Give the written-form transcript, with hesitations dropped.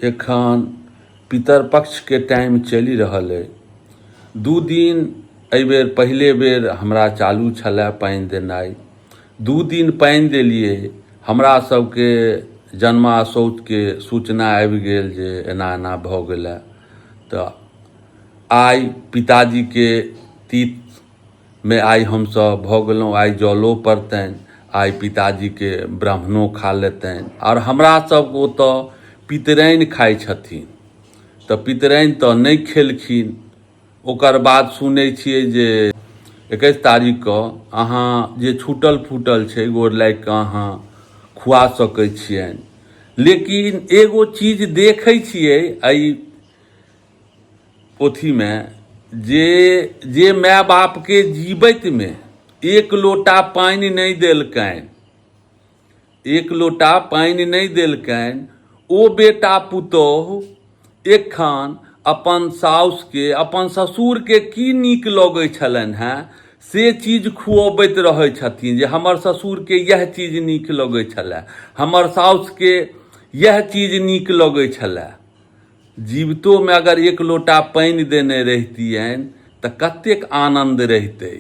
एखन पितरपक्ष के टाइम चलि रहल अइ। 2 दिन एहिबेर पहिले बेर हमरा चालू छलै पानि देनाइ। 2 दिन पानि देलिए, हमरा सबके जन्मा शौचके सूचना आबि गेल जे एना एना भऽ गेलै। तऽ आइ पिताजीके तीर्थमे आइ हमसब भऽ गेलहुँ। आइ जलो पड़तनि, आइ पिताजीके ब्राह्मणो खा लेतनि। आओर हमरा सबके ओतऽ पितराइन खाइ छथिन, तऽ पितराइन तऽ नहि खेलखिन। ओकर बाद सुनै छिए जे 21 तारीखके अहाँ जे छूटल फूटल छै गोर लागि कऽ अहाँ खुआ सकै छियनि। लेकिन एगो चीज देखै छिए एहि पोथीमे जे माय बापके जीवैतमे 1 लोटा पानि नहि देलकनि, 1 लोटा पानि नहि देलकनि, ओ बेटा पुतोहु एखन अपन साउसके, अपन ससुरके की नीक लगै छलनि हेँ से चीज खुअबैत रहै छथिन जे हमर ससुरके इएह चीज नीक लगै छलै, हमर साउसके इएह चीज नीक लगै छलै। जीवितोमे अगर 1 लोटा पानि देने रहितियनि तऽ कतेक आनन्द रहितै।